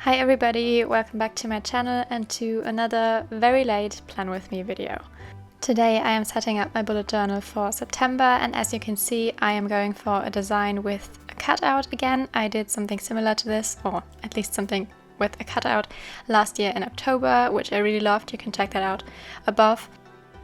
Hi everybody, welcome back to my channel and to another very late Plan With Me video. Today I am setting up my bullet journal for September, and as you can see I am going for a design with a cutout again. I did something similar to this, or at least something with a cutout, last year in October, which I really loved. You can check that out above.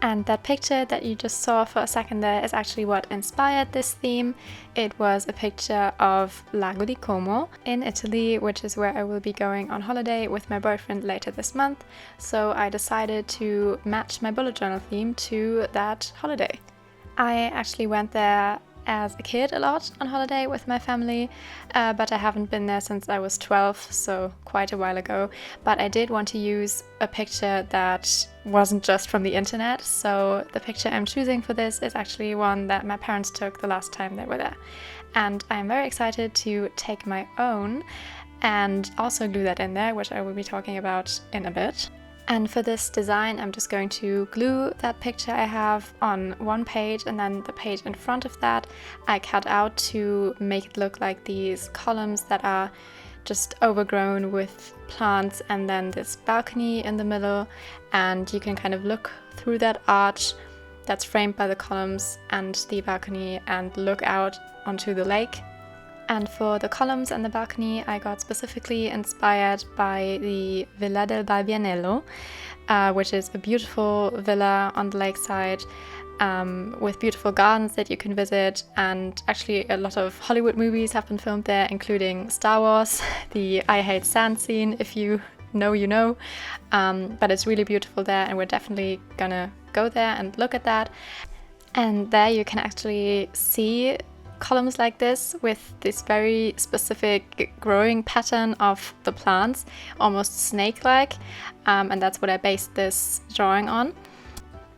And that picture that you just saw for a second there is actually what inspired this theme. It was a picture of Lago di Como in Italy, which is where I will be going on holiday with my boyfriend later this month. So I decided to match my bullet journal theme to that holiday. I actually went there as a kid a lot on holiday with my family, but I haven't been there since I was 12, so quite a while ago. But I did want to use a picture that wasn't just from the internet, so the picture I'm choosing for this is actually one that my parents took the last time they were there. And I'm very excited to take my own and also glue that in there, which I will be talking about in a bit. And for this design, I'm just going to glue that picture I have on one page, and then the page in front of that I cut out to make it look like these columns that are just overgrown with plants, and then this balcony in the middle, and you can kind of look through that arch that's framed by the columns and the balcony and look out onto the lake. And for the columns and the balcony, I got specifically inspired by the Villa del Balbianello, which is a beautiful villa on the lakeside with beautiful gardens that you can visit. And actually a lot of Hollywood movies have been filmed there, including Star Wars, the I Hate Sand scene, if you know, you know. But it's really beautiful there, and we're definitely gonna go there and look at that. And there you can actually see columns like this with this very specific growing pattern of the plants, almost snake-like, and that's what I based this drawing on.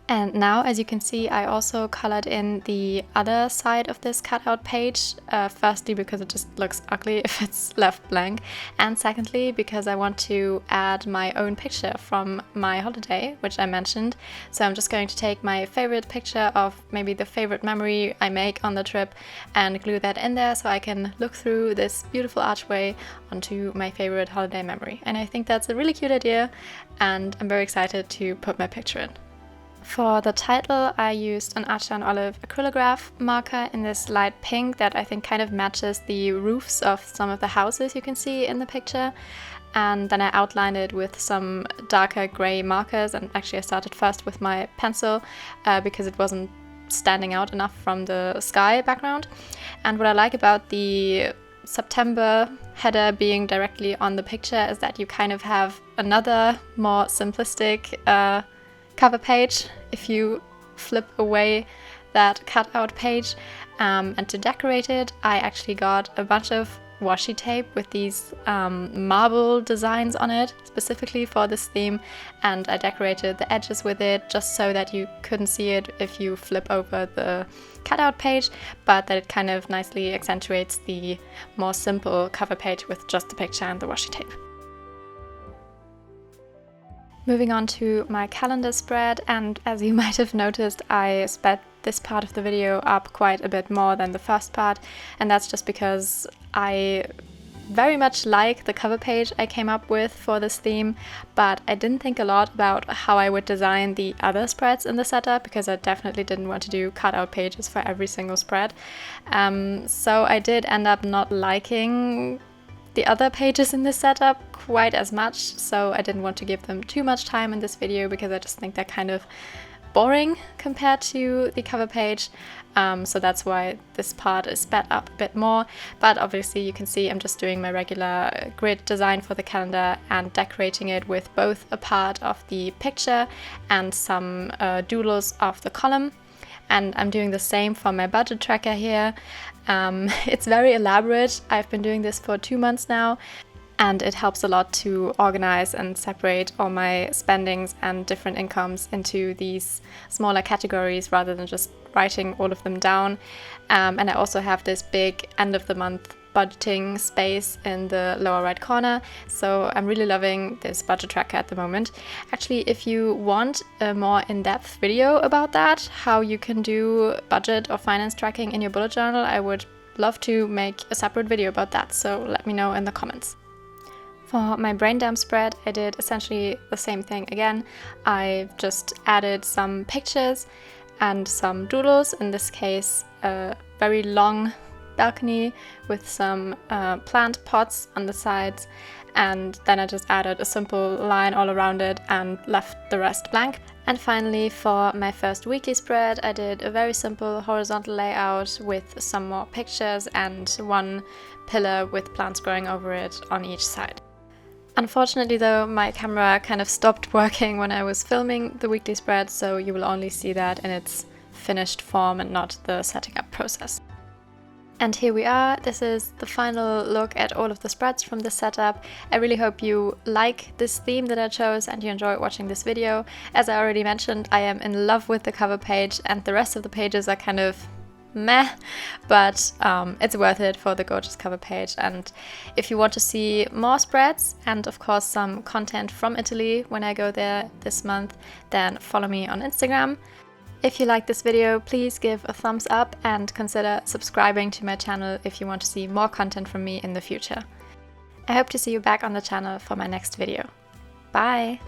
And now, as you can see, I also colored in the other side of this cutout page, firstly because it just looks ugly if it's left blank, and secondly because I want to add my own picture from my holiday, which I mentioned. So I'm just going to take my favorite picture of maybe the favorite memory I make on the trip and glue that in there so I can look through this beautiful archway onto my favorite holiday memory. And I think that's a really cute idea, and I'm very excited to put my picture in. For the title, I used an Archer&Olive Acrylograph marker in this light pink that I think kind of matches the roofs of some of the houses you can see in the picture. And then I outlined it with some darker grey markers, and actually I started first with my pencil because it wasn't standing out enough from the sky background. And what I like about the September header being directly on the picture is that you kind of have another more simplistic cover page if you flip away that cutout page. And to decorate it, I actually got a bunch of washi tape with these marble designs on it specifically for this theme, and I decorated the edges with it just so that you couldn't see it if you flip over the cutout page, but that it kind of nicely accentuates the more simple cover page with just the picture and the washi tape. Moving on to my calendar spread, and as you might have noticed, I sped this part of the video up quite a bit more than the first part, and that's just because I very much like the cover page I came up with for this theme, but I didn't think a lot about how I would design the other spreads in the setup, because I definitely didn't want to do cutout pages for every single spread. So I did end up not liking the other pages in this setup quite as much, so I didn't want to give them too much time in this video because I just think they're kind of boring compared to the cover page. So that's why this part is sped up a bit more, but obviously you can see I'm just doing my regular grid design for the calendar and decorating it with both a part of the picture and some doodles of the column. And I'm doing the same for my budget tracker here. It's very elaborate. I've been doing this for 2 months now, and it helps a lot to organize and separate all my spendings and different incomes into these smaller categories rather than just writing all of them down. And I also have this big end of the month budgeting space in the lower right corner, so I'm really loving this budget tracker at the moment. Actually, if you want a more in-depth video about that, how you can do budget or finance tracking in your bullet journal, I would love to make a separate video about that, so let me know in the comments. For my brain dump spread, I did essentially the same thing again. I just added some pictures and some doodles, in this case a very long balcony with some plant pots on the sides, and then I just added a simple line all around it and left the rest blank. And finally, for my first weekly spread, I did a very simple horizontal layout with some more pictures and one pillar with plants growing over it on each side. Unfortunately though, my camera kind of stopped working when I was filming the weekly spread, so you will only see that in its finished form and not the setting up process. And here we are. This is the final look at all of the spreads from this setup. I really hope you like this theme that I chose and you enjoyed watching this video. As I already mentioned, I am in love with the cover page, and the rest of the pages are kind of meh, but it's worth it for the gorgeous cover page. And if you want to see more spreads and of course some content from Italy when I go there this month, then follow me on Instagram. If you like this video, please give a thumbs up and consider subscribing to my channel if you want to see more content from me in the future. I hope to see you back on the channel for my next video. Bye!